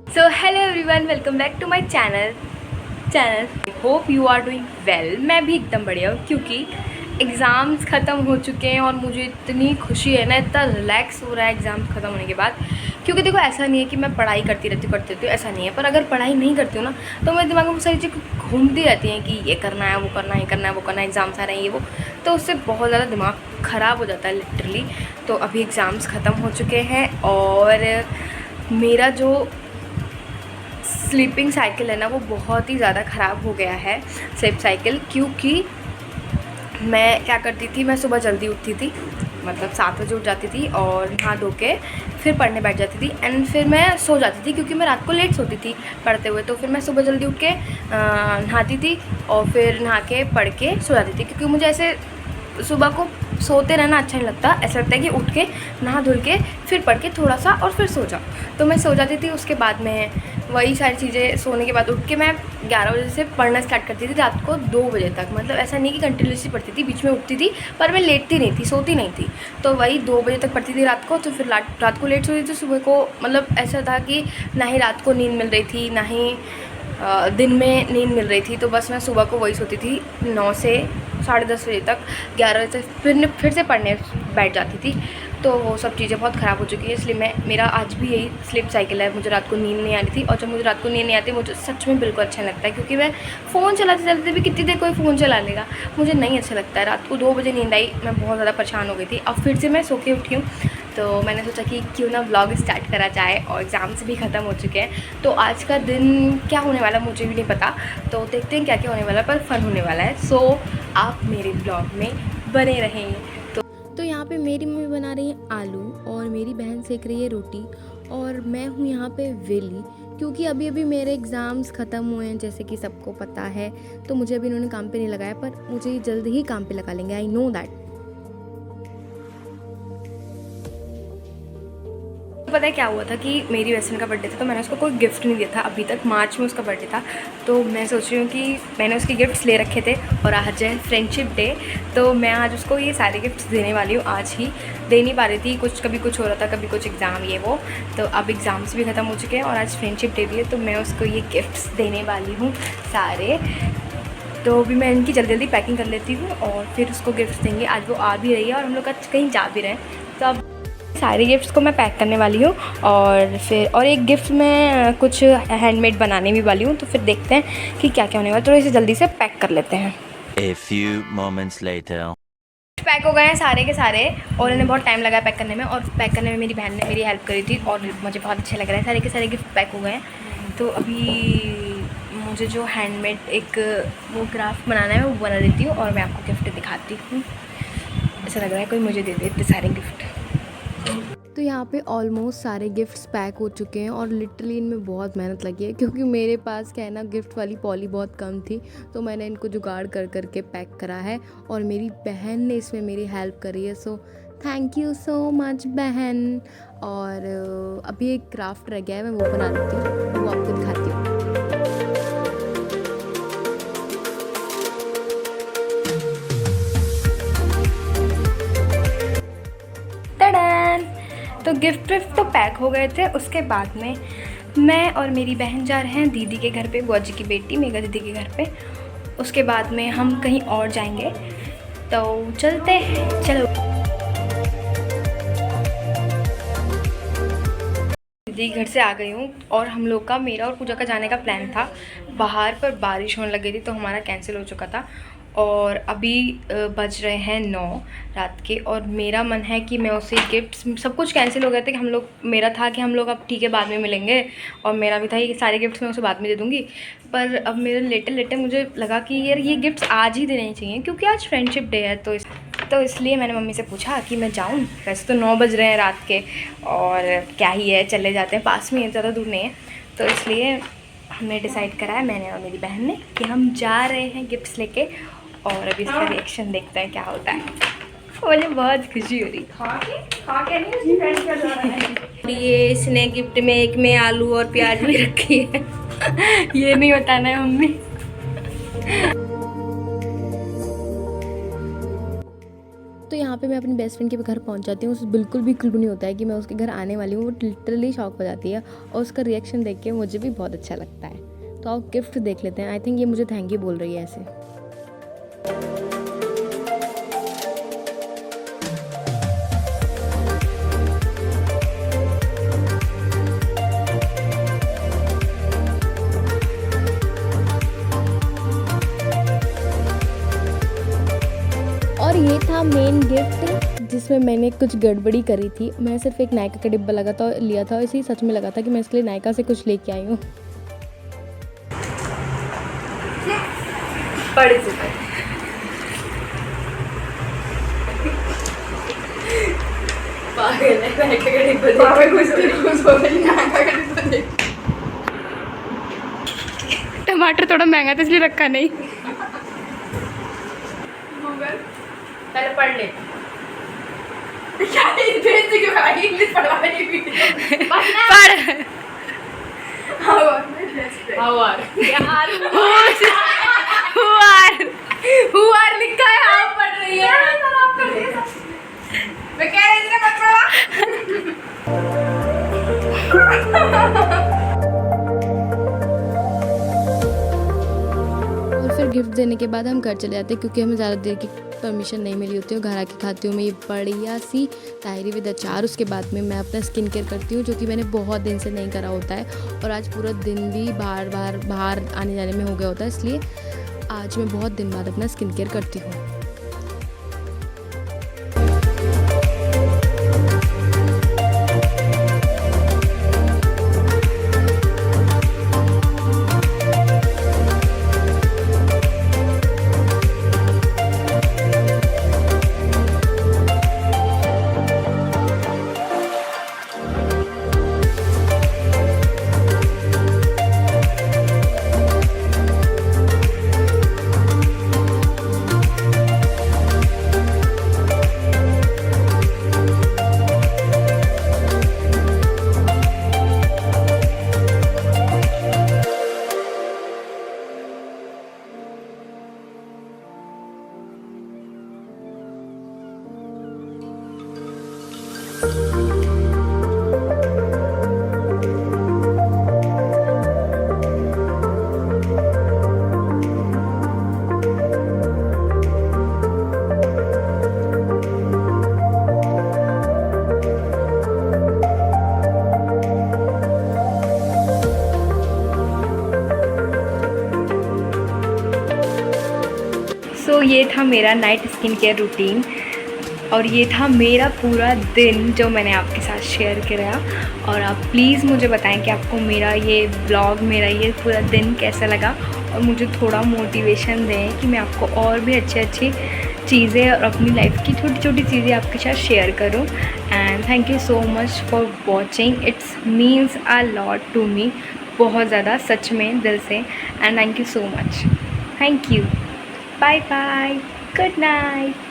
So hello everyone, welcome back to my channel. Hope you are doing well. मैं भी एकदम बढ़िया हूँ क्योंकि एग्ज़ाम्स ख़त्म हो चुके हैं और मुझे इतनी खुशी है ना, इतना रिलैक्स हो रहा है एग्ज़ाम्स ख़त्म होने के बाद। क्योंकि देखो, ऐसा नहीं है कि मैं पढ़ाई करती रहती हूँ, ऐसा नहीं है। पर अगर पढ़ाई नहीं करती हूँ ना, तो मेरे दिमाग में बहुत सारी चीज़ें घूमती रहती हैं कि ये करना है, वो करना है, ये करना है, वो करना है, एग्ज़ाम्स आ रहे हैं, ये वो। तो उससे बहुत ज़्यादा दिमाग ख़राब हो जाता है लिटरली। तो अभी एग्ज़ाम्स ख़त्म हो चुके हैं और मेरा जो स्लीपिंग साइकिल है ना, वो बहुत ही ज़्यादा ख़राब हो गया है, स्लीप साइकिल। क्योंकि मैं क्या करती थी, मैं सुबह जल्दी उठती थी, मतलब 7 बजे उठ जाती थी और नहा धो के फिर पढ़ने बैठ जाती थी। एंड फिर मैं सो जाती थी क्योंकि मैं रात को लेट सोती थी पढ़ते हुए। तो फिर मैं सुबह जल्दी उठ के नहाती थी और फिर नहा के पढ़ के सो जाती थी। क्योंकि मुझे ऐसे सुबह को सोते रहना अच्छा नहीं लगता, ऐसा लगता है कि उठ के नहा धुल के फिर पढ़ के थोड़ा सा और फिर सो जाओ। तो मैं सो जाती थी। उसके बाद में वही सारी चीज़ें, सोने के बाद उठ के मैं 11 बजे से पढ़ना स्टार्ट करती थी रात को 2 बजे तक। मतलब ऐसा नहीं कि कंटिन्यूसली पढ़ती थी, बीच में उठती थी पर मैं लेटती नहीं थी, सोती नहीं थी। तो वही 2 बजे तक पढ़ती थी रात को। तो फिर रात को लेट सोती थी, सुबह को मतलब ऐसा था कि ना ही रात को नींद मिल रही थी, ना ही दिन में नींद मिल रही थी। तो बस मैं सुबह को वही सोती थी 9 से 10:30 बजे तक, 11 बजे तक फिर से पढ़ने बैठ जाती थी। तो वो सब चीज़ें बहुत ख़राब हो चुकी है। इसलिए मेरा आज भी यही स्लीप साइकिल है। मुझे रात को नींद नहीं आ रही थी और जब मुझे रात को नींद नहीं आती, मुझे सच में बिल्कुल अच्छा नहीं लगता है। क्योंकि मैं फ़ोन चलाते चलाते भी कितनी देर कोई फ़ोन चला लेगा, मुझे नहीं अच्छा लगता है। रात को 2 बजे नींद आई, मैं बहुत ज़्यादा परेशान हो गई थी। अब फिर से मैं सो के उठी हूँ, तो मैंने सोचा कि क्यों ना व्लॉग स्टार्ट करा जाए। और एग्ज़ाम्स भी ख़त्म हो चुके हैं, तो आज का दिन क्या होने वाला मुझे भी नहीं पता। तो देखते हैं क्या क्या होने वाला है, पर फन होने वाला है। सो आप मेरे ब्लॉग में बने रहें। तो यहाँ पे मेरी मम्मी बना रही है आलू और मेरी बहन सेक रही है रोटी और मैं हूँ यहाँ पे वेली। क्योंकि अभी अभी मेरे एग्ज़ाम्स ख़त्म हुए हैं, जैसे कि सबको पता है। तो मुझे अभी इन्होंने काम पे नहीं लगाया, पर मुझे जल्द ही काम पे लगा लेंगे, आई नो दैट। पता है क्या हुआ था कि मेरी बेस्ट फ्रेंड का बर्थडे था, तो मैंने उसको कोई गिफ्ट नहीं दिया था अभी तक। मार्च में उसका बर्थडे था, तो मैं सोच रही हूँ कि मैंने उसके गिफ्ट्स ले रखे थे और आज है फ्रेंडशिप डे। तो मैं आज उसको ये सारे गिफ्ट्स देने वाली हूँ। आज ही दे नहीं पा रही थी, कभी कुछ हो रहा था, कभी कुछ एग्ज़ाम ये वो। तो अब एग्ज़ाम्स भी ख़त्म हो चुके हैं और आज फ्रेंडशिप डे भी है, तो मैं उसको ये गिफ्ट्स देने वाली हूँ सारे। तो अभी मैं इनकी जल्दी जल्दी पैकिंग कर लेती हूँ और फिर उसको गिफ्ट्स देंगे। आज वो आ भी रही है और हम लोग आज कहीं जा भी रहे हैं। तो अब सारे गिफ्ट्स को मैं पैक करने वाली हूँ और फिर एक गिफ्ट में कुछ हैंडमेड बनाने भी वाली हूँ। तो फिर देखते हैं कि क्या क्या होने वाला है। तो इसे जल्दी से पैक कर लेते हैं। A few moments later. Pack हो गए हैं सारे के सारे और इन्हें बहुत टाइम लगा पैक करने में। और पैक करने में मेरी बहन ने मेरी हेल्प करी थी और मुझे बहुत अच्छा लग रहा है। सारे के सारे गिफ्ट पैक हो गए हैं। तो अभी मुझे जो हैंडमेड एक वो क्राफ्ट बनाना है, मैं वो बना देती हूँ और मैं आपको गिफ्ट दिखाती हूँ। ऐसा लग रहा है कोई मुझे दे दे इतने सारे गिफ्ट। तो यहाँ पे ऑलमोस्ट सारे गिफ्ट्स पैक हो चुके हैं और लिटरली इनमें बहुत मेहनत लगी है। क्योंकि मेरे पास क्या है ना, गिफ्ट वाली पॉली बहुत कम थी, तो मैंने इनको जुगाड़ कर कर के पैक करा है और मेरी बहन ने इसमें मेरी हेल्प करी है। So thank you so much बहन। और अभी एक क्राफ्ट रह गया है, मैं वो बना लेती हूँ, वो आपको दिखाती हूँ। टडन! तो गिफ्ट विफ्ट तो पैक हो गए थे। उसके बाद में मैं और मेरी बहन जा रहे हैं दीदी के घर पे, बुआ जी की बेटी मेघा दीदी के घर पे। उसके बाद में हम कहीं और जाएंगे, तो चलते हैं, चलो। दीदी घर से आ गई हूँ और हम लोग का, मेरा और पूजा का जाने का प्लान था बाहर, पर बारिश होने लग गई थी तो हमारा कैंसिल हो चुका था। और अभी बज रहे हैं 9 रात के और मेरा मन है कि मैं उसे गिफ्ट्स, सब कुछ कैंसिल हो गया था कि हम लोग, मेरा था कि हम लोग अब ठीक है बाद में मिलेंगे, और मेरा भी था कि सारे गिफ्ट्स मैं उसे बाद में दे दूँगी। पर अब मेरे लेटे लेटे मुझे लगा कि यार ये गिफ्ट्स आज ही देने चाहिए क्योंकि आज फ्रेंडशिप डे है। तो इसलिए मैंने मम्मी से पूछा कि मैं जाऊँ। वैसे तो 9 बज रहे हैं रात के और क्या ही है, चले जाते हैं, पास में है, ज़्यादा दूर नहीं है। तो इसलिए हमने डिसाइड करा है, मैंने और मेरी बहन ने, कि हम जा रहे हैं गिफ्ट्स लेके। और अभी इसका रिएक्शन देखते हैं क्या होता है। मुझे बहुत खुशी हो रही। खा के नहीं, उसकी फ्रेंड का जा रहा है। ये इसने गिफ्ट में एक में आलू और प्याज भी रखी है। ये नहीं बताना है मम्मी। तो तो यहाँ पे मैं अपनी बेस्ट फ्रेंड के घर पहुँच जाती हूँ। उसे बिल्कुल भी क्लू नहीं होता है कि मैं उसके घर आने वाली हूँ। वो लिटरली शॉक हो जाती है और उसका रिएक्शन देख के मुझे भी बहुत अच्छा लगता है। तो आप गिफ्ट देख लेते हैं। आई थिंक ये मुझे थैंक यू बोल रही है ऐसे। और ये था मेन गिफ्ट जिसमें मैंने कुछ गड़बड़ी करी थी। मैं सिर्फ एक नायका का डिब्बा लिया था और इसे सच में लगा था कि मैं इसके लिए नायका से कुछ लेके आई हूँ। टमाटर थोड़ा महंगा था इसलिए रखा नहीं। पहले पढ़ ले। क्या इंग्लिश पढ़वा रही थी? पढ़। हुआर लिखा है, आप पढ़ रही है। मैं कह रही थी ना मत पढ़वा। और फिर गिफ्ट देने के बाद हम घर चले जाते हैं क्योंकि हमें ज़्यादा देर की परमिशन नहीं मिली होती है। घर आके खाती हूँ मैं ये बढ़िया सी तायरी विद अचार। उसके बाद में मैं अपना स्किन केयर करती हूँ जो कि मैंने बहुत दिन से नहीं करा होता है और आज पूरा दिन भी बाहर आने जाने में हो गया होता है, इसलिए आज मैं बहुत दिन बाद अपना स्किन केयर करती हूँ। सो ये था मेरा नाइट स्किन केयर रूटीन और ये था मेरा पूरा दिन जो मैंने आपके साथ शेयर किया। और आप प्लीज़ मुझे बताएं कि आपको मेरा ये ब्लॉग, मेरा ये पूरा दिन कैसा लगा और मुझे थोड़ा मोटिवेशन दें कि मैं आपको और भी अच्छी चीज़ें और अपनी लाइफ की छोटी छोटी चीज़ें आपके साथ शेयर करूं। And thank you so much for watching, it's means a lot to me, बहुत ज़्यादा, सच में दिल से। And thank you so much, thank you, bye bye, good night.